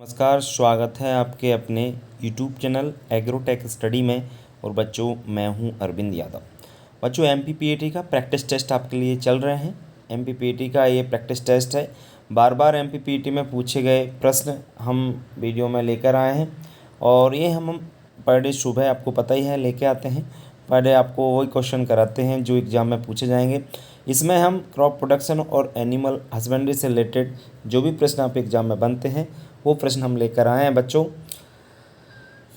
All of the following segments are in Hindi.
नमस्कार, स्वागत है आपके अपने YouTube चैनल एग्रोटेक स्टडी में। और बच्चों, मैं हूं अरविंद यादव। बच्चों, MPPAT का प्रैक्टिस टेस्ट आपके लिए चल रहे हैं। MPPAT का ये प्रैक्टिस टेस्ट है। बार बार MPPAT में पूछे गए प्रश्न हम वीडियो में लेकर आए हैं और ये हम पर डे सुबह आपको पता ही है लेके आते हैं। पर डे आपको वही क्वेश्चन कराते हैं जो एग्ज़ाम में पूछे जाएंगे। इसमें हम क्रॉप प्रोडक्शन और एनिमल हस्बेंड्री से रिलेटेड जो भी प्रश्न आप एग्ज़ाम में बनते हैं वो प्रश्न हम लेकर आए हैं। बच्चों,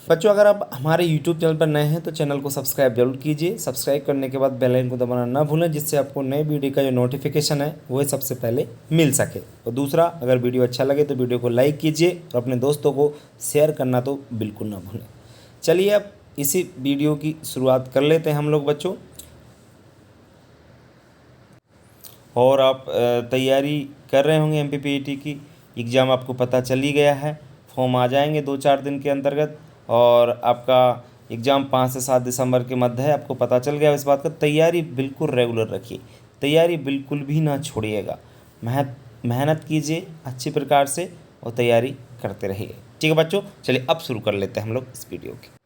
अगर आप हमारे YouTube चैनल पर नए हैं तो चैनल को सब्सक्राइब जरूर कीजिए। सब्सक्राइब करने के बाद बेल आइकन को दबाना ना भूलें, जिससे आपको नए वीडियो का जो नोटिफिकेशन है वो सबसे पहले मिल सके। और दूसरा, अगर वीडियो अच्छा लगे तो वीडियो को लाइक कीजिए और अपने दोस्तों को शेयर करना तो बिल्कुल ना भूलें। चलिए अब इसी वीडियो की शुरुआत कर लेते हैं हम लोग बच्चों। और आप तैयारी कर रहे होंगे MPPAT की। एग्ज़ाम आपको पता चल ही गया है, फॉर्म आ जाएंगे 2-4 दिन के अंतर्गत और आपका एग्ज़ाम 5 से 7 दिसंबर के मध्य है। आपको पता चल गया इस बात का। तैयारी बिल्कुल रेगुलर रखिए, तैयारी बिल्कुल भी ना छोड़िएगा। मेहनत कीजिए अच्छी प्रकार से और तैयारी करते रहिए। ठीक है बच्चों, चलिए अब शुरू कर लेते हैं हम लोग इस वीडियो की।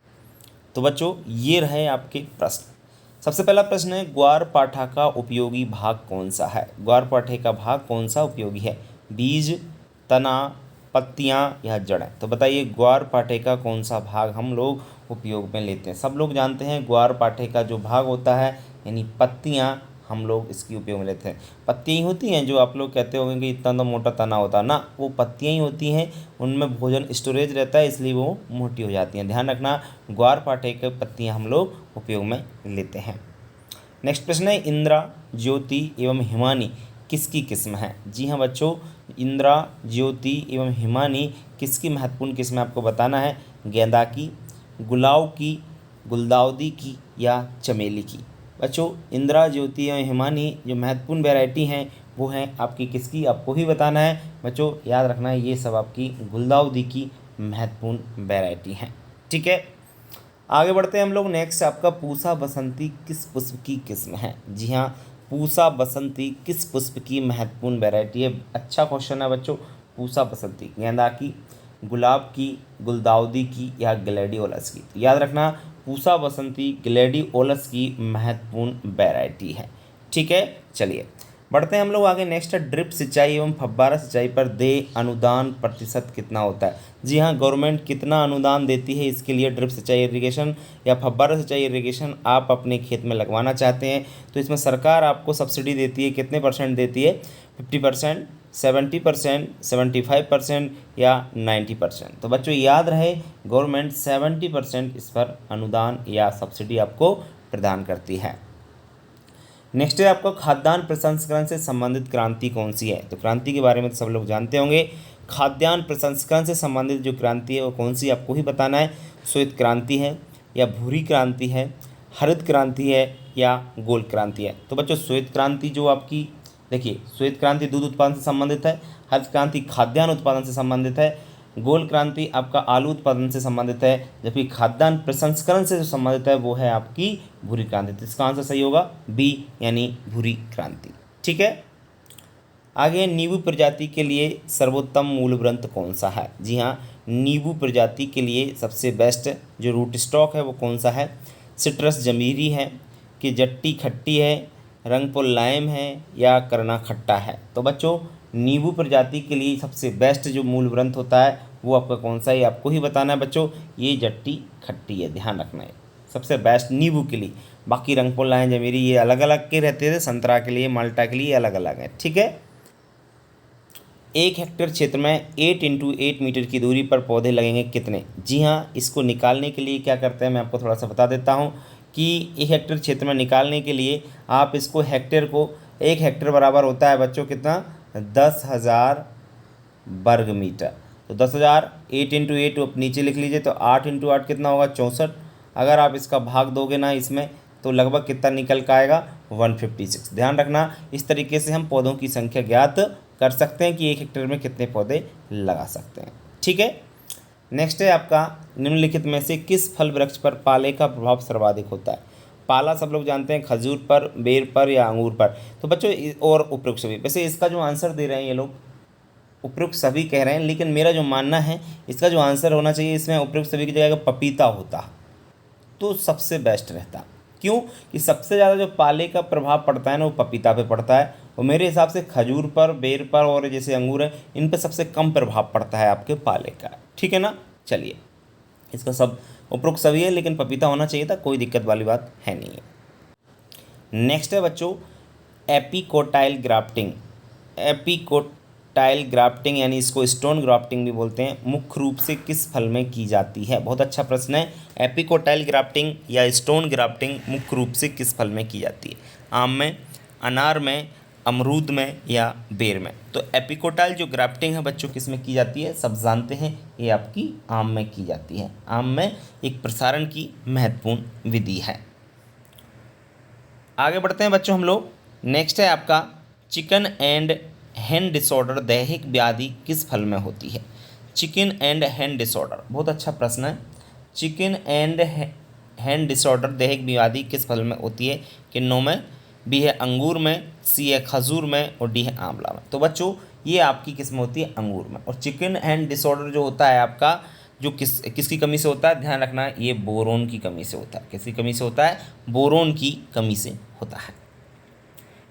तो बच्चों, ये रहे आपके प्रश्न। सबसे पहला प्रश्न है, ग्वारपाठा का उपयोगी भाग कौन सा है? ग्वारपाठे का भाग कौन सा उपयोगी है? बीज, तना, पत्तियां या जड़ें? तो बताइए, ग्वारपाठे का कौन सा भाग हम लोग उपयोग में लेते हैं? सब लोग जानते हैं ग्वारपाठे का जो भाग होता है यानी पत्तियां, हम लोग इसकी उपयोग में लेते हैं। पत्तियां ही होती हैं जो आप लोग कहते होंगे कि इतना तो मोटा तना होता ना, वो पत्तियां ही होती हैं। उनमें भोजन स्टोरेज रहता है, इसलिए वो मोटी हो जाती हैं। ध्यान रखना, ग्वारपाठे की पत्तियां हम लोग उपयोग में लेते हैं। नेक्स्ट प्रश्न है, इंदिरा, ज्योति एवं हिमानी किसकी किस्म है? जी हाँ बच्चों, इंदिरा, ज्योति एवं हिमानी किसकी महत्वपूर्ण किस्म है आपको बताना है। गेंदा की, गुलाब की, गुलदाउदी की या चमेली की? बच्चों, इंदिरा, ज्योति एवं हिमानी जो महत्वपूर्ण वैरायटी हैं वो हैं आपकी किसकी, आपको ही बताना है। बच्चों याद रखना है, ये सब आपकी गुलदाउदी की महत्वपूर्ण वैरायटी हैं। ठीक है, आगे बढ़ते हैं हम लोग। नेक्स्ट आपका पूसा बसंती किस पुष्प की किस्म है? जी हाँ, पूसा बसंती किस पुष्प की महत्वपूर्ण वैरायटी है? अच्छा क्वेश्चन है बच्चों। पूसा बसंती गेंदा की, गुलाब की, गुलदाउदी की या ग्लैडियोलस की? तो याद रखना, पूसा बसंती ग्लैडियोलस की महत्वपूर्ण वैरायटी है। ठीक है, चलिए बढ़ते हैं हम लोग आगे। नेक्स्ट है, ड्रिप सिंचाई एवं फव्वारा सिंचाई पर देय अनुदान प्रतिशत कितना होता है? जी हाँ, गवर्नमेंट कितना अनुदान देती है इसके लिए? ड्रिप सिंचाई इरिगेशन या फव्वारा सिंचाई इरिगेशन आप अपने खेत में लगवाना चाहते हैं तो इसमें सरकार आपको सब्सिडी देती है। कितने परसेंट देती है? 50%, 70%, 75% या 90%? तो बच्चों याद रहे, गवर्नमेंट 70% इस पर अनुदान या सब्सिडी आपको प्रदान करती है। नेक्स्ट है आपका, खाद्यान्न प्रसंस्करण से संबंधित क्रांति कौन सी है? तो क्रांति के बारे में तो सब लोग जानते होंगे। खाद्यान्न प्रसंस्करण से संबंधित जो क्रांति है वो कौन सी, आपको ही बताना है। श्वेत क्रांति है या भूरी क्रांति है, हरित क्रांति है या गोल क्रांति है? तो बच्चों, श्वेत क्रांति जो आपकी, देखिए, श्वेत क्रांति दूध उत्पादन से संबंधित है, हरित क्रांति खाद्यान्न उत्पादन से संबंधित है, गोल क्रांति आपका आलू उत्पादन से संबंधित है, जबकि खाद्यान्न प्रसंस्करण से जो संबंधित है वो है आपकी भूरी क्रांति। तो इसका आंसर सही होगा बी, यानी भूरी क्रांति। ठीक है, आगे, नींबू प्रजाति के लिए सर्वोत्तम मूल ग्रंथ कौन सा है? जी हाँ, नींबू प्रजाति के लिए सबसे बेस्ट जो रूट स्टॉक है वो कौन सा है? सिट्रस जमीरी है कि जट्टी खट्टी है, रंगपुर लाइम है या करना खट्टा है? तो बच्चों, नींबू प्रजाति के लिए सबसे बेस्ट जो मूल ग्रंथ होता है वो आपका कौन सा है, आपको ही बताना है बच्चों। ये जट्टी खट्टी है, ध्यान रखना है, सबसे बेस्ट नींबू के लिए। बाकी रंगपुर लाइम जमीरी ये अलग अलग के रहते थे, संतरा के लिए, माल्टा के लिए अलग अलग है। ठीक है, 1 हेक्टेयर क्षेत्र में 8 × 8 मीटर की दूरी पर पौधे लगेंगे कितने? जी हाँ, इसको निकालने के लिए क्या करते हैं मैं आपको थोड़ा सा बता देता हूँ कि 1 हेक्टेयर क्षेत्र में निकालने के लिए आप इसको हेक्टेयर को, 1 हेक्टेयर बराबर होता है बच्चों कितना? 10,000 वर्ग मीटर। तो 10,000, 8 × 8 आप नीचे लिख लीजिए, तो 8 × 8 कितना होगा? 64। अगर आप इसका भाग दोगे ना इसमें तो लगभग कितना निकल का आएगा? 156। ध्यान रखना, इस तरीके से हम पौधों की संख्या ज्ञात कर सकते हैं कि 1 हेक्टेयर में कितने पौधे लगा सकते हैं। ठीक है, नेक्स्ट है आपका, निम्नलिखित में से किस फल वृक्ष पर पाले का प्रभाव सर्वाधिक होता है? पाला सब लोग जानते हैं, खजूर पर, बेर पर या अंगूर पर? तो बच्चों और उपरोक्त सभी। वैसे इसका जो आंसर दे रहे हैं ये लोग, उपयुक्त सभी कह रहे हैं, लेकिन मेरा जो मानना है इसका जो आंसर होना चाहिए इसमें उपयुक्त सभी की जगह पपीता होता तो सबसे बेस्ट रहता। क्यों कि सबसे ज़्यादा जो पाले का प्रभाव पड़ता है ना वो पपीता पे पड़ता है, और मेरे हिसाब से खजूर पर, बेर पर और जैसे अंगूर है इन पर सबसे कम प्रभाव पड़ता है आपके पाले का। ठीक है ना। चलिए, इसका सब उपयुक्त सभी है, लेकिन पपीता होना चाहिए था, कोई दिक्कत वाली बात है नहीं है। नेक्स्ट है बच्चों एपिकोटाइल ग्राफ्टिंग। एपिकोटाइल ग्राफ्टिंग यानी इसको स्टोन ग्राफ्टिंग भी बोलते हैं, मुख्य रूप से किस फल में की जाती है? बहुत अच्छा प्रश्न है। एपिकोटाइल ग्राफ्टिंग या स्टोन ग्राफ्टिंग मुख्य रूप से किस फल में की जाती है? आम में, अनार में, अमरूद में या बेर में? तो एपिकोटाइल जो ग्राफ्टिंग है बच्चों किस में की जाती है? सब जानते हैं, ये आपकी आम में की जाती है। आम में एक प्रसारण की महत्वपूर्ण विधि है। आगे बढ़ते हैं बच्चों हम लोग। नेक्स्ट है आपका चिकन एंड हैंड डिसऑर्डर दैहिक व्याधि किस फल में होती है? चिकन एंड हैंड डिसऑर्डर बहुत अच्छा प्रश्न है। चिकन एंड हैंड डिसऑर्डर दैहिक व्याधि किस फल में होती है? किन्नों में, बी है अंगूर में, सी है खजूर में और डी है आंवला में। तो बच्चों ये आपकी किस में होती है? अंगूर में। और चिकन हैंड डिसऑर्डर जो होता है आपका जो किसकी कमी से होता है? ध्यान रखना है, ये बोरोन की कमी से होता है। किसकी कमी से होता है? बोरोन की कमी से होता है।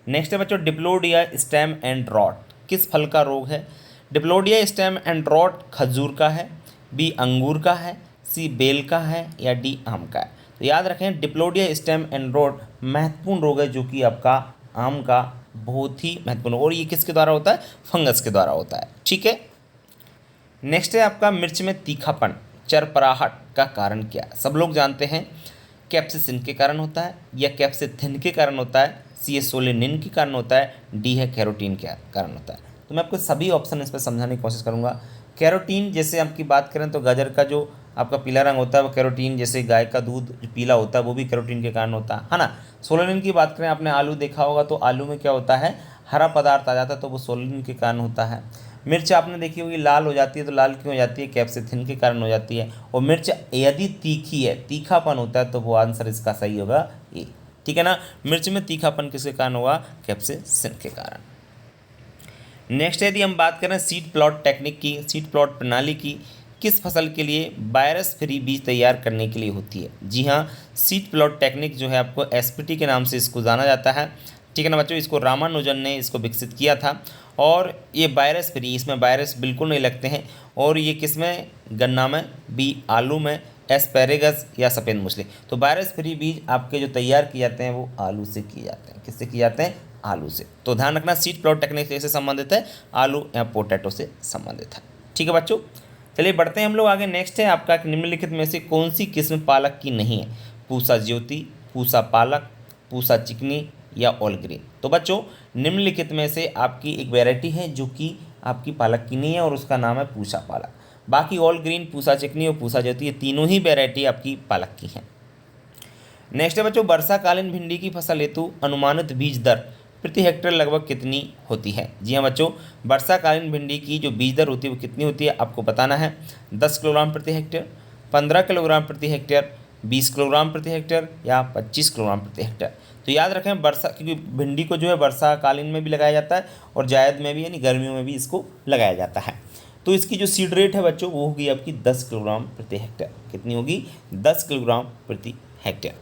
नेक्स्ट है बच्चों डिप्लोडिया स्टेम एंड रॉट किस फल का रोग है? डिप्लोडिया स्टेम एंड रॉट खजूर का है, बी अंगूर का है, सी बेल का है या डी आम का है? तो याद रखें डिप्लोडिया स्टेम एंड रॉट महत्वपूर्ण रोग है जो कि आपका आम का बहुत ही महत्वपूर्ण, और ये किसके द्वारा होता है? फंगस के द्वारा होता है। ठीक है। नेक्स्ट है आपका मिर्च में तीखापन, चरपराहट का कारण क्या है? सब लोग जानते हैं कैप्सिसिन के कारण होता है, या कैप्सिथिन के कारण होता है, सी है सोलेनिन के कारण होता है, डी है कैरोटीन के कारण होता है। तो मैं आपको सभी ऑप्शन इस पर समझाने की कोशिश करूंगा। कैरोटीन जैसे आपकी बात करें तो गाजर का जो आपका पीला रंग होता है वो कैरोटीन, जैसे गाय का दूध जो पीला होता है वो भी कैरोटीन के कारण होता है ना। सोलेनिन की बात करें, आपने आलू देखा होगा तो आलू में क्या होता है? हरा पदार्थ आ जाता है, तो वो सोलेनिन के कारण होता है। मिर्च आपने देखी होगी लाल हो जाती है, तो लाल क्यों हो जाती है? कैप्सिथिन के कारण हो जाती है। और मिर्च यदि तीखी है, तीखापन होता है, तो वो आंसर इसका सही होगा ए। ठीक है ना। मिर्च में तीखापन किसके कारण होगा? कैप्सिसिन के कारण। नेक्स्ट यदि हम बात करें सीड प्लॉट टेक्निक की, सीड प्लॉट प्रणाली की, किस फसल के लिए वायरस फ्री बीज तैयार करने के लिए होती है? जी हाँ, सीड प्लॉट टेक्निक जो है आपको एसपीटी के नाम से इसको जाना जाता है। ठीक है ना बच्चों। इसको रामानुजन ने इसको विकसित किया था, और ये वायरस फ्री, इसमें वायरस बिल्कुल नहीं लगते हैं। और ये किस में? गन्ना में, बी आलू में, एस्पेरेगस या सफ़ेद मूसली। तो वायरस फ्री बीज आपके जो तैयार किए जाते हैं वो आलू से किए जाते हैं। किससे किए जाते हैं? आलू से। तो ध्यान रखना सीड प्लॉट टेक्निक से संबंधित है, आलू या पोटैटो से संबंधित है। ठीक है बच्चों। चलिए बढ़ते हैं हम लोग आगे। नेक्स्ट है आपका निम्नलिखित में से कौन सी किस्म पालक की नहीं है? पूसा ज्योति, पूसा पालक, पूसा चिकनी या ऑल ग्रीन? तो बच्चों निम्नलिखित में से आपकी एक वैरायटी है जो कि आपकी पालक की नहीं है और उसका नाम है पूसा पालक। बाकी ऑल ग्रीन, पूसा चिकनी और पूसा ज्योति ये तीनों ही वैरायटी आपकी पालक की हैं। नेक्स्ट है बच्चों वर्षाकालीन भिंडी की फसल हेतु अनुमानित बीज दर प्रति हेक्टेयर लगभग कितनी होती है? जी हाँ बच्चों, वर्षाकालीन भिंडी की जो बीज दर होती है वो कितनी होती है आपको बताना है। 10 किलोग्राम प्रति हेक्टेयर, 15 किलोग्राम प्रति हेक्टेयर, 20 किलोग्राम प्रति हेक्टेयर या 25 किलोग्राम प्रति हेक्टेयर? तो याद रखें वर्षा, क्योंकि भिंडी को जो है वर्षाकालीन में भी लगाया जाता है और जायद में भी यानी गर्मियों में भी इसको लगाया जाता है। तो इसकी जो सीड रेट है बच्चों वो होगी आपकी 10 किलोग्राम प्रति हेक्टेयर। कितनी होगी? 10 किलोग्राम प्रति हेक्टेयर।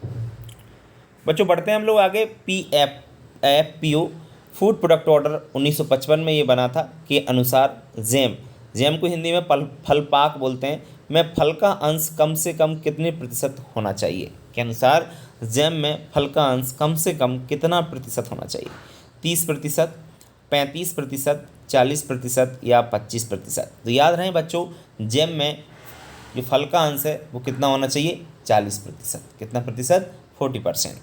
बच्चों बढ़ते हैं हम लोग आगे। PFPO फूड प्रोडक्ट ऑर्डर 1955 में ये बना था के अनुसार जैम को हिंदी में फल पाक बोलते हैं, में फल का अंश कम से कम कितने प्रतिशत होना चाहिए? के अनुसार जैम में फल का अंश कम से कम कितना प्रतिशत होना चाहिए? 30%, 35%, 40% या 25%? तो याद रहे बच्चों जैम में जो फल का अंश है वो कितना होना चाहिए? 40%। कितना प्रतिशत? 40%।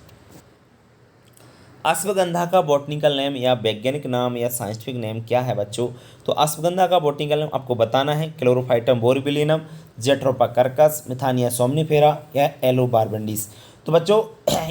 अश्वगंधा का बॉटनिकल नेम या वैज्ञानिक नाम या साइंटिफिक नेम क्या है बच्चों? तो अश्वगंधा का बॉटनिकल नेम आपको बताना है क्लोरोफाइटम बोरबिलिनम, जेट्रोपा कर्कस, मिथानिया सोमनीफेरा या एलोबार्बेंडिस। तो बच्चों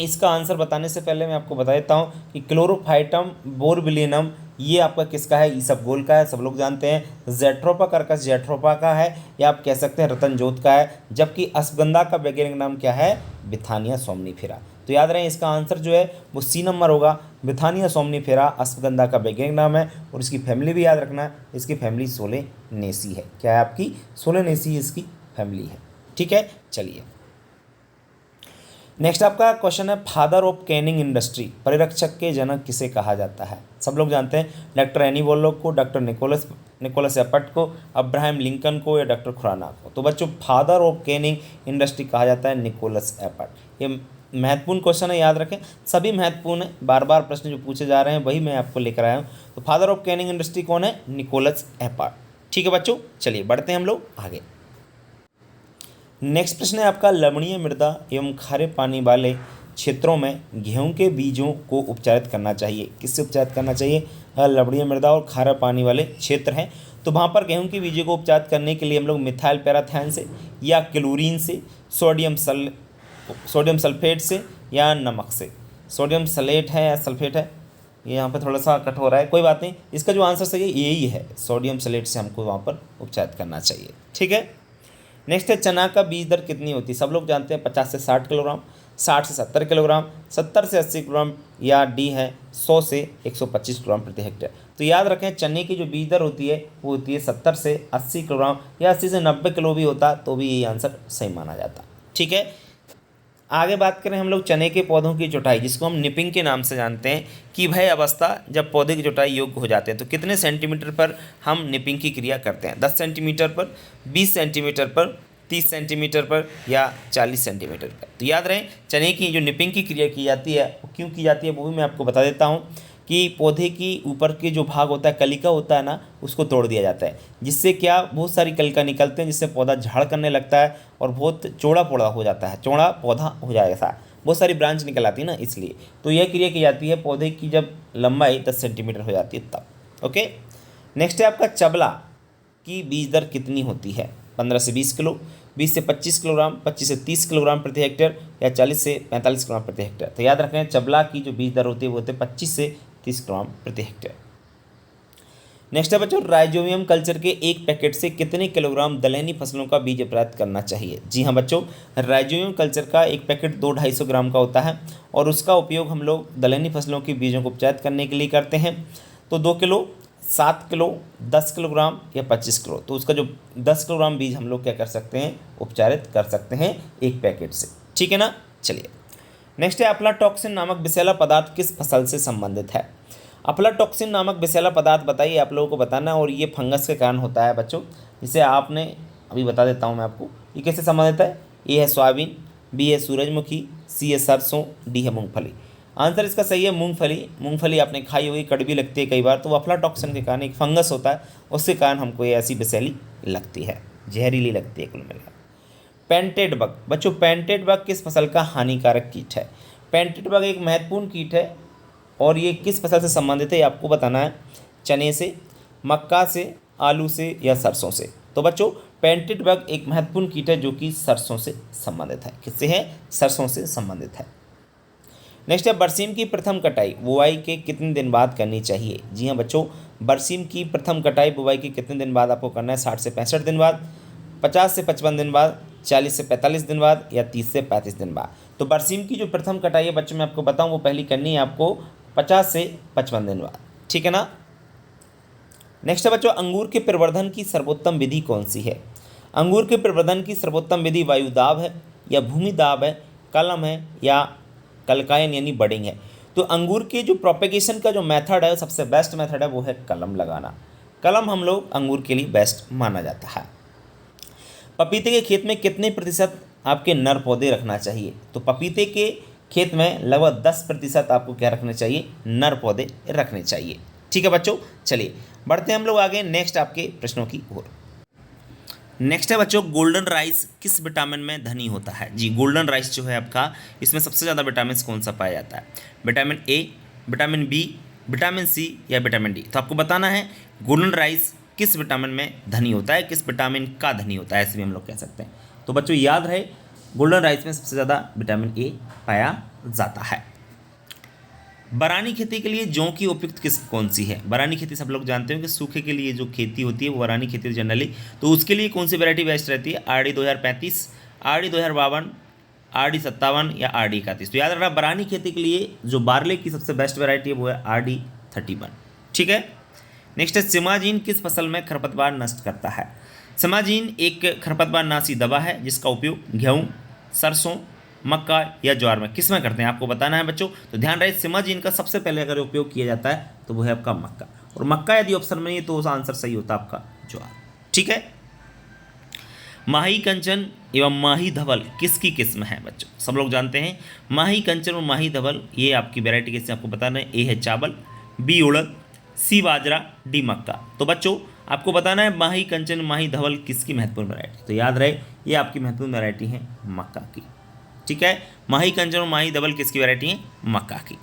इसका आंसर बताने से पहले मैं आपको बता देता हूँ कि क्लोरोफाइटम बोरबिलिनम ये आपका किसका है? ईसबगोल का है, सब लोग जानते हैं। जेट्रोपा कर्कस जेट्रोपा का है, या आप कह सकते हैं रतन जोत का है। जबकि अश्वगंधा का वैज्ञानिक नाम क्या है? बिथानिया सोमनीफेरा। तो याद रहे इसका आंसर जो है वो सी नंबर होगा। बिथानिया सोमनीफेरा अश्वगंधा का वैज्ञानिक नाम है और इसकी फैमिली भी याद रखना है, इसकी फैमिली सोलेनेसी है। क्या है आपकी? सोलेनेसी इसकी फैमिली है। ठीक है, चलिए नेक्स्ट आपका क्वेश्चन है, फादर ऑफ कैनिंग इंडस्ट्री, परिरक्षक के जनक किसे कहा जाता है? सब लोग जानते हैं, डॉक्टर एनी वॉलॉक को, डॉक्टर निकोलस एपर्ट को, अब्राहम लिंकन को या डॉक्टर खुराना को। तो बच्चों फादर ऑफ कैनिंग इंडस्ट्री कहा जाता है निकोलस एपर्ट। ये महत्वपूर्ण क्वेश्चन है, याद रखें, सभी महत्वपूर्ण है, बार बार प्रश्न जो पूछे जा रहे हैं वही मैं आपको लेकर आया हूँ। तो फादर ऑफ कैनिंग इंडस्ट्री कौन है? Nicolas Appert. ठीक है बच्चों, चलिए बढ़ते हैं हम लोग आगे। नेक्स्ट प्रश्न है आपका, लवणीय मृदा एवं खारे पानी वाले क्षेत्रों में गेहूं के बीजों को उपचारित करना चाहिए। किससे उपचारित करना चाहिए? लवणीय मृदा और खारा पानी वाले क्षेत्र हैं तो वहाँ पर गेहूं के बीजों को उपचारित करने के लिए हम लोग मिथाइल पैराथैन से या क्लोरीन से, सोडियम सल्फेट से या नमक से। सोडियम सलेट है या सल्फेट है, ये यहाँ पर थोड़ा सा कट हो रहा है, कोई बात नहीं, इसका जो आंसर सही है यही है, सोडियम सलेट से हमको वहाँ पर उपचारित करना चाहिए। ठीक है, नेक्स्ट है, चना का बीज दर कितनी होती है? सब लोग जानते हैं 50 से 60 किलोग्राम, 60 से 70 किलोग्राम, 70 से 80 किलोग्राम या डी है 100 से 125 किलोग्राम प्रति हेक्टेयर। तो याद रखें चने की जो बीज दर होती है वो होती है 70 से 80 किलोग्राम या 80 से 90 किलो भी होता तो भी यही आंसर सही माना जाता। ठीक है, आगे बात करें हम लोग चने के पौधों की जुटाई, जिसको हम निपिंग के नाम से जानते हैं, कि भय अवस्था जब पौधे की जुटाई योग्य हो जाते हैं तो कितने सेंटीमीटर पर हम निपिंग की क्रिया करते हैं? 10 सेंटीमीटर पर, 20 सेंटीमीटर पर, 30 सेंटीमीटर पर या 40 सेंटीमीटर पर। तो याद रहे चने की जो निपिंग की क्रिया की जाती है वो क्यों की जाती है वो भी मैं आपको बता देता हूँ कि पौधे की ऊपर के जो भाग होता है, कलिका होता है ना, उसको तोड़ दिया जाता है, जिससे क्या बहुत सारी कलिका निकलते हैं, जिससे पौधा झाड़ करने लगता है और बहुत चौड़ा पौधा हो जाता है, चौड़ा पौधा हो जाए ऐसा, बहुत सारी ब्रांच निकल आती है ना, इसलिए तो यह क्रिया की जाती है पौधे की जब लंबाई 10 सेंटीमीटर हो जाती है तब। ओके, नेक्स्ट है आपका चबला की बीज दर कितनी होती है? 15 से 20 किलो, 20 से 25 किलोग्राम, 25 से 30 किलोग्राम प्रति हेक्टेयर या 40 से 45 किलोग्राम प्रति हेक्टेयर। तो याद रखें चबला की जो बीज दर होती है वो होती है 25 से 30 किलोग्राम प्रति हेक्टेयर। नेक्स्ट है बच्चों, राइजोबियम कल्चर के एक पैकेट से कितने किलोग्राम दलहनी फसलों का बीज प्राप्त करना चाहिए? जी हाँ बच्चों, राइजोबियम कल्चर का एक पैकेट 200-250 ग्राम का होता है और उसका उपयोग हम लोग दलहनी फसलों के बीजों को उपचारित करने के लिए करते हैं। तो 2 किलो, 7 किलो, 10 किलोग्राम या 25 किलो, तो उसका जो 10 किलोग्राम बीज हम लोग क्या कर सकते हैं? उपचारित कर सकते हैं एक पैकेट से। ठीक है ना, चलिए नेक्स्ट है, अफ्लाटॉक्सिन नामक विषैला पदार्थ किस फसल से संबंधित है? अफ्लाटॉक्सिन नामक विषैला पदार्थ बताइए, आप लोगों को बताना, और ये फंगस के कारण होता है बच्चों, जिसे आपने अभी बता देता हूँ मैं आपको ये कैसे संबंधित है। ए है सोयाबीन, बी है सूरजमुखी, सी है सरसों, डी है मूंगफली। आंसर इसका सही है मूंगफली। मूंगफली आपने खाई होगी, कड़वी लगती है कई बार, तो वो अफ्लाटॉक्सिन के कारण एक फंगस होता है, उसके कारण हमको ये ऐसी विषैली लगती है, जहरीली लगती है कुल मिलाकर। पेंटेड बग, बच्चों पेंटेड बग किस फसल का हानिकारक कीट है? पेंटेड बग एक महत्वपूर्ण कीट है और ये किस फसल से संबंधित है आपको बताना है। चने से, मक्का से, आलू से या सरसों से। तो बच्चों पेंटेड बग एक महत्वपूर्ण कीट है जो कि सरसों से संबंधित है। किससे है? सरसों से संबंधित है। नेक्स्ट है, बरसीम की प्रथम कटाई बुआई के कितने दिन बाद करनी चाहिए? जी हाँ बच्चों, बरसीम की प्रथम कटाई बुआई के कितने दिन बाद आपको करना है? 60 से 65 दिन बाद, 50 से 55 दिन बाद, 40 से 45 दिन बाद या 30 से 35 दिन बाद। तो बरसीम की जो प्रथम कटाई है बच्चों मैं आपको बताऊं वो पहली करनी है आपको 50 से 55 दिन बाद। ठीक है ना। नेक्स्ट है बच्चों, अंगूर के प्रवर्धन की सर्वोत्तम विधि कौन सी है? अंगूर के प्रवर्धन की सर्वोत्तम विधि वायुदाब है या भूमि दाब है, कलम है या कलकायन यानी बडिंग है। तो अंगूर के जो प्रोपेगेशन का जो मेथड है सबसे बेस्ट मेथड है वो है कलम लगाना। कलम हम लोग अंगूर के लिए बेस्ट माना जाता है। पपीते के खेत में कितने प्रतिशत आपके नर पौधे रखना चाहिए? तो पपीते के खेत में लगभग 10% आपको क्या रखना चाहिए? नर पौधे रखने चाहिए। ठीक है बच्चों, चलिए बढ़ते हैं हम लोग आगे नेक्स्ट आपके प्रश्नों की ओर। नेक्स्ट है बच्चों, गोल्डन राइस किस विटामिन में धनी होता है? जी, गोल्डन राइस जो है आपका, इसमें सबसे ज़्यादा विटामिन कौन सा पाया जाता है? Vitamin A, vitamin B, vitamin C या विटामिन डी। तो आपको बताना है गोल्डन राइस किस विटामिन में धनी होता है, किस विटामिन का धनी होता है, ऐसे भी हम लोग कह सकते हैं। तो बच्चों याद रहे गोल्डन राइस में सबसे ज़्यादा विटामिन ए पाया जाता है। बरानी खेती के लिए जौ की उपयुक्त किस कौन सी है? बरानी खेती सब लोग जानते हो कि सूखे के लिए जो खेती होती है वो बरानी खेती है जनरली, तो उसके लिए कौन सी वैरायटी बेस्ट रहती है? आरडी 2035, आरडी 2052, RD57 या RD31। तो याद रखना बरानी खेती के लिए जो बार्ले की सबसे बेस्ट वैरायटी है वो है RD31। ठीक है। नेक्स्ट है सिमाजीन किस फसल में खरपतवार नष्ट करता है। सिमाजीन एक खरपतवार नाशी दवा है जिसका उपयोग गेहूँ, सरसों, मक्का या ज्वार में किस में करते हैं आपको बताना है बच्चों। तो ध्यान रहे सिमाजीन का सबसे पहले अगर उपयोग किया जाता है तो वो है आपका मक्का, और मक्का यदि ऑप्शन में नहीं तो उसका आंसर सही होता है आपका ज्वार। ठीक है। माही कंचन एवं माही धवल किसकी किस्म है बच्चों। सब लोग जानते हैं माही कंचन और माही धवल ये आपकी वैरायटी किससे आपको बताना है। ए है चावल, बी उड़द, सी बाजरा, डी मक्का। तो बच्चों आपको बताना है माही कंचन माही धवल किसकी महत्वपूर्ण वैरायटी। तो याद रहे ये आपकी महत्वपूर्ण वैरायटी है मक्का की। ठीक है। माही कंचन और माही धवल किसकी वैरायटी है, मक्का की।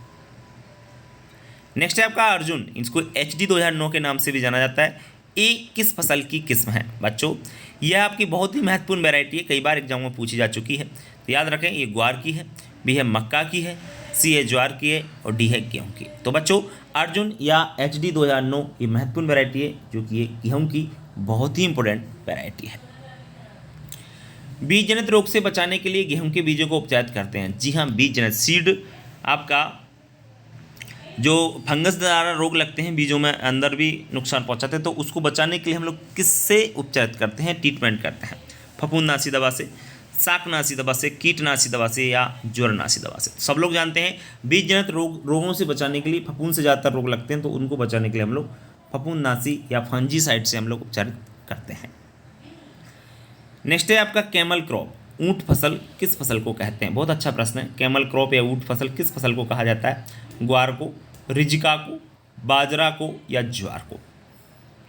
नेक्स्ट है आपका अर्जुन, इसको HD 2009 के नाम से भी जाना जाता है। ए किस फसल की किस्म है बच्चों। यह आपकी बहुत ही महत्वपूर्ण वैरायटी है, कई बार एग्जाम में पूछी जा चुकी है। तो याद रखें ये ग्वार की है, बी है मक्का की है, सी है ज्वार की है और डी है गेहूं की। तो बच्चों अर्जुन या HD 2009 ये महत्वपूर्ण वैरायटी है जो कि ये गेहूं की बहुत ही इंपॉर्टेंट वैरायटी है। बीज जनित रोग से बचाने के लिए गेहूं के बीजों को उपचारित करते हैं। जी हाँ, बीज जनित सीड आपका जो फंगस द्वारा रोग लगते हैं बीजों में अंदर भी नुकसान पहुंचाते हैं, तो उसको बचाने के लिए हम लोग किससे उपचारित करते हैं, ट्रीटमेंट करते हैं। फफूंदनाशी दवा से, शाकनाशी दवा से, कीटनाशी दवा से या ज्वरनाशी दवा से। सब लोग जानते हैं बीज जनित रोगों से बचाने के लिए फफूंद से ज़्यादातर रोग लगते हैं, तो उनको बचाने के लिए हम लोग फफूंदनाशी या फंजीसाइड से हम लोग उपचारित करते हैं। नेक्स्ट है आपका कैमल क्रॉप, ऊँट फसल किस फसल को कहते हैं। बहुत अच्छा प्रश्न है। कैमल क्रॉप या ऊँट फसल किस फसल को कहा जाता है। ग्वार को, रिजिका को, बाजरा को या ज्वार को।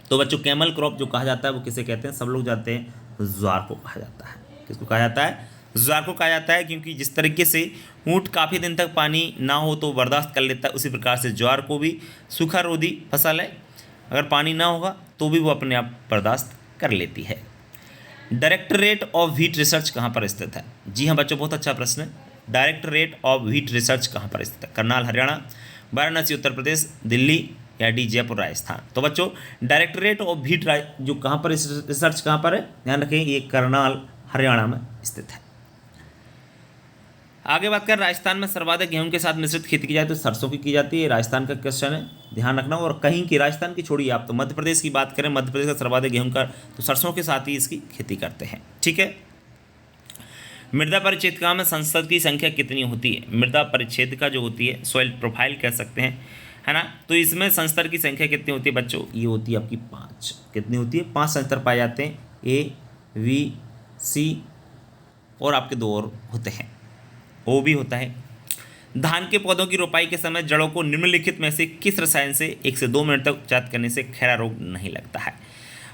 तो बच्चों कैमल क्रॉप जो कहा जाता है वो किसे कहते हैं। सब लोग जानते हैं ज्वार को कहा जाता है। किसको कहा जाता है, ज्वार को कहा जाता है, क्योंकि जिस तरीके से ऊँट काफ़ी दिन तक पानी ना हो तो बर्दाश्त कर लेता है, उसी प्रकार से ज्वार को भी सूखा रोधी फसल है, अगर पानी ना होगा तो भी वो अपने आप बर्दाश्त कर लेती है। डायरेक्टरेट ऑफ व्हीट रिसर्च कहाँ पर स्थित है। जी हाँ बच्चों, बहुत अच्छा प्रश्न है। डायरेक्टरेट ऑफ व्हीट रिसर्च कहाँ पर स्थित है। करनाल हरियाणा, वाराणसी उत्तर प्रदेश, दिल्ली या डी जयपुर राजस्थान। तो बच्चों डायरेक्टरेट ऑफ व्हीट जो कहाँ पर रिसर्च कहाँ पर है, ध्यान रखें ये करनाल हरियाणा में स्थित है। आगे बात करें राजस्थान में सर्वाधिक गेहूं के साथ मिश्रित खेती की जाए तो सरसों की जाती है। राजस्थान का क्वेश्चन है, ध्यान रखना। और कहीं की राजस्थान की छोड़िए आप, तो मध्य प्रदेश की बात करें, मध्य प्रदेश का सर्वाधिक गेहूं का तो सरसों के साथ ही इसकी खेती करते हैं। ठीक है। मृदा परिच्छेदिका में संसद की संख्या कितनी होती है। मृदा परिच्छेदिका जो होती है, सॉइल प्रोफाइल कह सकते हैं, है ना। तो इसमें संस्तर की संख्या कितनी होती है बच्चों, ये होती है आपकी 5। कितनी होती है, 5 संस्तर पाए जाते हैं, A, V, C और आपके 2 और होते हैं, O भी होता है। धान के पौधों की रोपाई के समय जड़ों को निम्नलिखित में से किस रसायन से 1 से 2 मिनट तक उपचारित करने से खैरा रोग नहीं लगता है।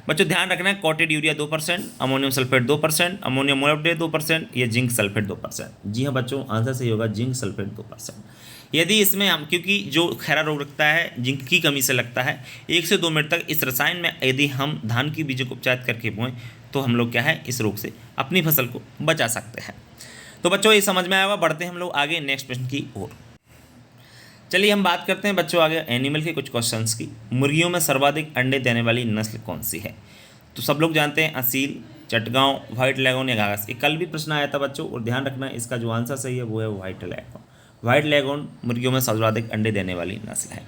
बच्चों ध्यान रखना है, कॉटेड यूरिया 2%, अमोनियम सल्फेट 2%, अमोनियम मोलॉब्डेट 2% या जिंक सल्फेट 2%। जी हाँ बच्चों, आंसर सही होगा जिंक सल्फेट 2%। यदि इसमें हम, क्योंकि जो खैरा रोग लगता है जिंक की कमी से लगता है, 1 से 2 मिनट तक इस रसायन में यदि हम धान की बीजों को उपचारित करके बोएं तो हम लोग क्या है इस रोग से अपनी फसल को बचा सकते हैं। तो बच्चों ये समझ में आया होगा। बढ़ते हैं हम लोग आगे नेक्स्ट प्रश्न की ओर। चलिए हम बात करते हैं बच्चों आगे एनिमल के कुछ क्वेश्चंस की। मुर्गियों में सर्वाधिक अंडे देने वाली नस्ल कौन सी है। तो सब लोग जानते हैं असील, चटगांव, व्हाइट लेगोन या घाघस। ये कल भी प्रश्न आया था बच्चों, और ध्यान रखना इसका जो आंसर सही है वो है व्हाइट लेगोन। व्हाइट लेगोन मुर्गियों में सर्वाधिक अंडे देने वाली नस्ल है।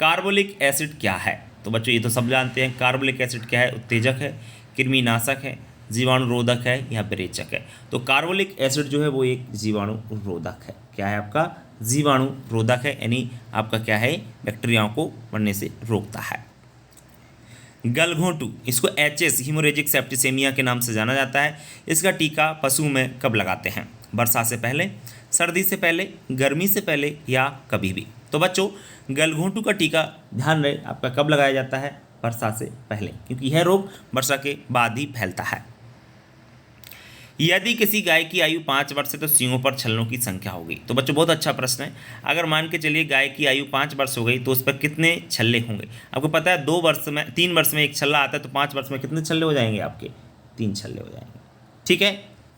कार्बोलिक एसिड क्या है। तो बच्चों ये तो सब जानते हैं कार्बोलिक एसिड क्या है, उत्तेजक है, कृमिनाशक है, जीवाणुरोधक है या विरेचक है। तो कार्बोलिक एसिड जो है वो एक जीवाणुरोधक है। क्या है आपका, जीवाणुरोधक है, यानी आपका क्या है बैक्टीरियाओं को बढ़ने से रोकता है। गलघोंटू, इसको HS हीमोरेजिक सेप्टिसेमिया के नाम से जाना जाता है। इसका टीका पशु में कब लगाते हैं, वर्षा से पहले, सर्दी से पहले, गर्मी से पहले या कभी भी। तो बच्चों गलघोंटू का टीका ध्यान रहे आपका कब लगाया जाता है, वर्षा से पहले, क्योंकि यह रोग वर्षा के बाद ही फैलता है। यदि किसी गाय की आयु 5 वर्ष है तो सींगों पर छल्लों की संख्या होगी। तो बच्चों बहुत अच्छा प्रश्न है। अगर मान के चलिए गाय की आयु 5 वर्ष हो गई तो उस पर कितने छल्ले होंगे। आपको पता है 2 वर्ष में 3 वर्ष में एक छल्ला आता है, तो 5 वर्ष में कितने छल्ले हो जाएंगे आपके, 3 छल्ले हो जाएंगे। ठीक है।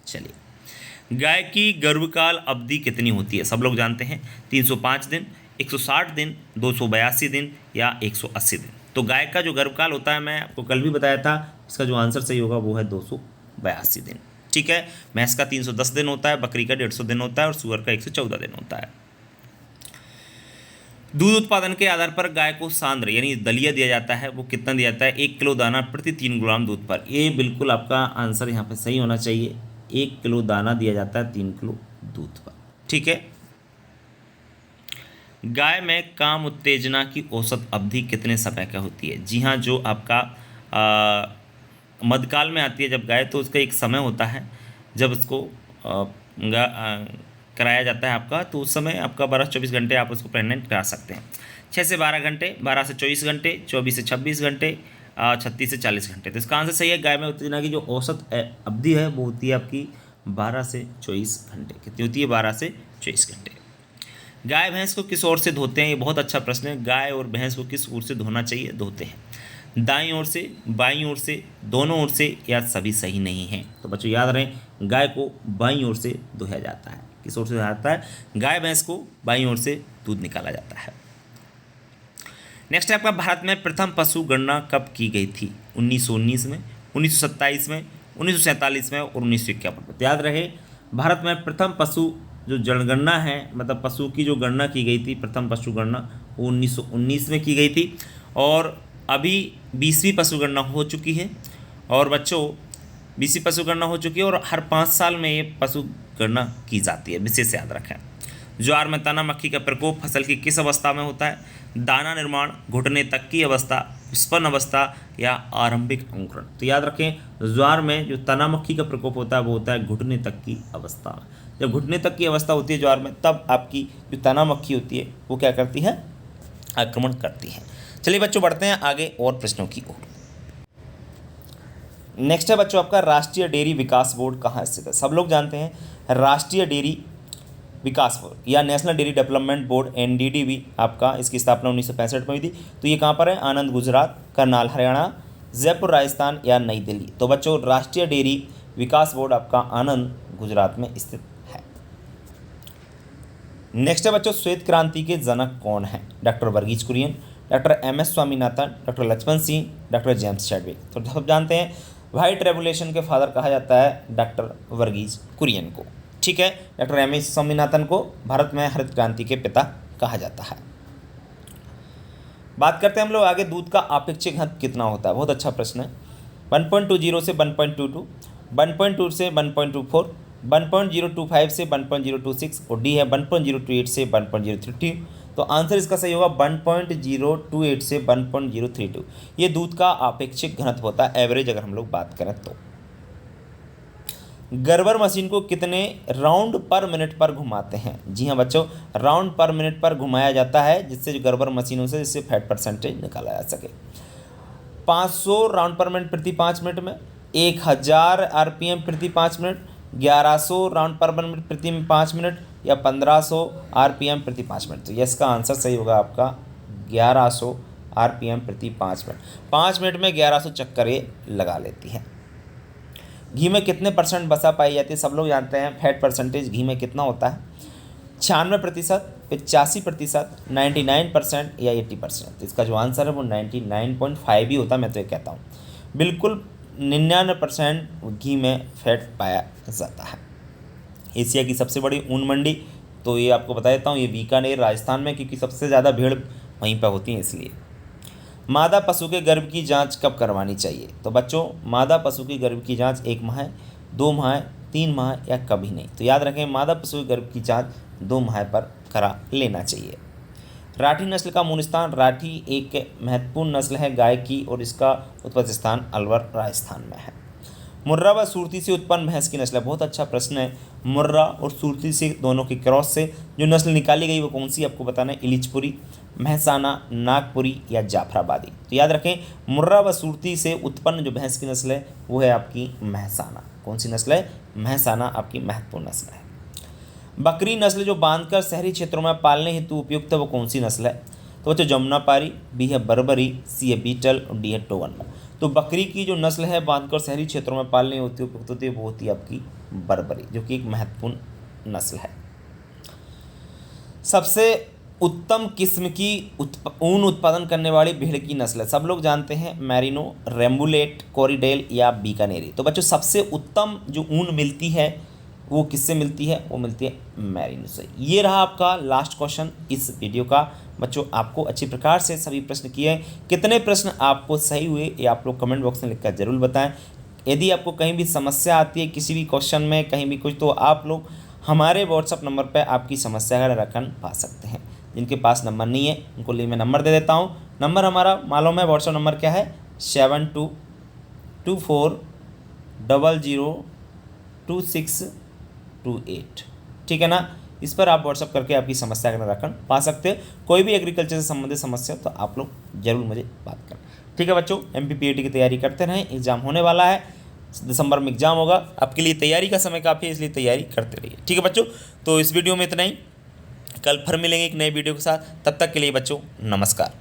चलिए गाय की गर्भकाल अवधि कितनी होती है। सब लोग जानते हैं 305 दिन, 160 दिन, 282 दिन या 180 दिन। तो गाय का जो गर्भकाल होता है मैं आपको कल भी बताया था, इसका जो आंसर सही होगा वो है 282 दिन। ठीक है। भैंस का 310 दिन होता है, बकरी का 150 दिन होता है और सूअर का 114 दिन होता है। दूध उत्पादन के आधार पर गाय को सांद्र यानी दलिया दिया जाता है, वो कितना दिया जाता है? 1 किलो दाना प्रति 3 ग्राम दूध पर। ये बिल्कुल आपका आंसर यहाँ पे सही होना चाहिए। 1 किलो दाना दिया जाता है 3 किलो दूध पर। ठीक है। गाय में काम उत्तेजना की औसत अवधि कितने समय का होती है? जी हाँ, जो आपका मध्यकाल में आती है जब गाय, तो उसका एक समय होता है जब उसको कराया जाता है आपका, तो उस समय आपका 12-24 घंटे आप उसको प्रेग्नेंट करा सकते हैं। 6 से 12 घंटे, 12 से 24 घंटे, 24 से 26 घंटे, 36 से 40 घंटे। तो इसका आंसर सही है। गाय में उत्तेजना की जो औसत अवधि है वो होती है आपकी 12 से 24 घंटे। कितनी होती है? 12 से 24 घंटे। गाय भैंस को किस ओर से धोते हैं? ये बहुत अच्छा प्रश्न है। गाय और भैंस को किस ओर से धोना चाहिए? धोते हैं दाईं ओर से, बाईं ओर से, दोनों ओर से, या सभी सही नहीं है? तो बच्चों याद रहे, गाय को बाईं ओर से धोया जाता है। किस ओर से धोया जाता है? गाय भैंस को बाईं ओर से दूध निकाला जाता है। नेक्स्ट है आपका, भारत में प्रथम पशु गणना कब की गई थी? 1919 में, 1927 में, 1947 में और 1951 में। याद रहे, भारत में प्रथम पशु जो जनगणना है, मतलब पशु की जो गणना की गई थी, प्रथम पशु गणना, वो 1919 में की गई थी। और अभी 20वीं पशु गणना हो चुकी है। और बच्चों 20वीं पशु गणना हो चुकी है और हर 5 साल में ये पशु गणना की जाती है, विशेष याद रखें। ज्वार में तना मक्खी का प्रकोप फसल की किस अवस्था में होता है? दाना निर्माण, घुटने तक की अवस्था, पुष्पन अवस्था या आरंभिक अंकुरण। तो याद रखें, ज्वार में जो तना मक्खी का प्रकोप होता है वो होता है घुटने तक की अवस्था में। जब घुटने तक की अवस्था होती है ज्वार में, तब आपकी जो तना मक्खी होती है वो क्या करती है? आक्रमण करती है। चलिए बच्चों बढ़ते हैं आगे और प्रश्नों की ओर। नेक्स्ट है बच्चों आपका, राष्ट्रीय डेयरी विकास बोर्ड कहाँ स्थित है? सब लोग जानते हैं राष्ट्रीय डेयरी विकास बोर्ड या national dairy development board NDDB आपका, इसकी स्थापना 1965 में हुई थी। तो ये कहाँ पर है? आनंद गुजरात, करनाल हरियाणा, जयपुर राजस्थान या नई दिल्ली। तो बच्चों राष्ट्रीय डेयरी विकास बोर्ड आपका आनंद गुजरात में स्थित है। नेक्स्ट है बच्चों, श्वेत क्रांति के जनक कौन है? Doctor Verghese Kurien, doctor MS Swaminathan, doctor Lakshman Singh, doctor James Chadwick. तो सब जानते हैं व्हाइट रेवोल्यूशन के फादर कहा जाता है डॉक्टर वर्गीज कुरियन को। ठीक है। डॉक्टर MS स्वामीनाथन को भारत में हरित क्रांति के पिता कहा जाता है। बात करते हैं हम लोग आगे, दूध का आपेक्षिक घनत्व कितना होता है? बहुत अच्छा प्रश्न है। 1.20 से 1.22, 1.2 से 1.24, 1.025 से 1.026 और डी है 1.028 से 1.032। तो आंसर इसका सही होगा 1.028 से 1.032। ये दूध का आपेक्षिक घनत्व होता है, एवरेज अगर हम लोग बात करें तो। गर्बर मशीन को कितने राउंड पर मिनट पर घुमाते हैं? जी हाँ बच्चों, राउंड पर मिनट पर घुमाया जाता है, जिससे जो गर्बर मशीनों से जिससे फैट परसेंटेज निकाला जा सके। 500 राउंड पर मिनट प्रति 5 मिनट में, 1000 RPM प्रति 5 मिनट, 1100 राउंड पर मिनट प्रति 5 मिनट या 1500 RPM प्रति 5 मिनट। तो इसका आंसर सही होगा आपका 1100 RPM प्रति 5 मिनट। 5 मिनट में 1100 चक्कर ये लगा लेती है। घी में कितने % वसा पाई जाती है? सब लोग जानते हैं फैट परसेंटेज घी में कितना होता है? 96%, 85%, 99% या 80%। तो इसका जो आंसर है वो 99.5 ही होता है। मैं तो ये कहता हूँ बिल्कुल 99% घी में फैट पाया जाता है। एशिया की सबसे बड़ी ऊन मंडी, तो ये आपको बता देता हूँ, ये बीकानेर राजस्थान में, क्योंकि सबसे ज़्यादा भीड़ वहीं पर होती है इसलिए। मादा पशु के गर्भ की जांच कब करवानी चाहिए? तो बच्चों मादा पशु की गर्भ की जांच 1 माह, 2 माह, 3 माह या कभी नहीं। तो याद रखें मादा पशु के गर्भ की जांच 2 माह पर करा लेना चाहिए। राठी नस्ल का मूल स्थान, राठी एक महत्वपूर्ण नस्ल है गाय की और इसका उत्पत्ति स्थान अलवर राजस्थान में है। मुर्रा व सुरती से उत्पन्न भैंस की नस्ल है? बहुत अच्छा प्रश्न है। मुर्रा और सुरती से दोनों के क्रॉस से जो नस्ल निकाली गई वो कौन सी आपको बताना है? इलिचपुरी, महसाना, नागपुरी या जाफराबादी। तो याद रखें मुर्रा व सुरती से उत्पन्न जो भैंस की नस्ल है वो है आपकी महसाना। कौन सी नस्ल है? महसाना आपकी महत्वपूर्ण नस्ल है। बकरी नस्ल जो बांधकर शहरी क्षेत्रों में पालने हेतु उपयुक्त है वो कौन सी नस्ल है? तो बच्चों जमुनापारी, बी है बर्बरी, सी है बीटल और डी है टोवन। तो बकरी की जो नस्ल है बांधकर शहरी क्षेत्रों में पालने हेतु उपयुक्त होती है वो होती है आपकी बर्बरी, जो कि एक महत्वपूर्ण नस्ल है। सबसे उत्तम किस्म की ऊन उत्पादन करने वाली भेड़ की नस्ल है? सब लोग जानते हैं मैरिनो, रेम्बुलेट, कोरिडेल या बीकानेरी। तो बच्चों सबसे उत्तम जो ऊन मिलती है वो किससे मिलती है? वो मिलती है मैरिनो से। ये रहा आपका लास्ट क्वेश्चन इस वीडियो का। बच्चों आपको अच्छी प्रकार से सभी प्रश्न किए हैं। कितने प्रश्न आपको सही हुए ये आप लोग कमेंट बॉक्स में लिखकर जरूर बताएं। यदि आपको कहीं भी समस्या आती है किसी भी क्वेश्चन में कहीं भी कुछ, तो आप लोग हमारे व्हाट्सअप नंबर पर आपकी समस्या का निराकरण पा सकते हैं। जिनके पास नंबर नहीं है उनको लिए मैं नंबर दे देता हूँ। नंबर हमारा मालूम है, व्हाट्सअप नंबर क्या है? 7224002628। ठीक है ना? इस पर आप व्हाट्सअप करके आपकी समस्या का निराकरण पा सकते हैं। कोई भी एग्रीकल्चर से संबंधित समस्या तो आप लोग जरूर मुझे बात करें। ठीक है बच्चों, MPPAT की तैयारी करते रहें। एग्ज़ाम होने वाला है, दिसंबर में एग्ज़ाम होगा। आपके लिए तैयारी का समय काफ़ी है, इसलिए तैयारी करते रहिए। ठीक है बच्चों, तो इस वीडियो में इतना ही। कल फिर मिलेंगे एक नए वीडियो के साथ। तब तक के लिए बच्चों नमस्कार।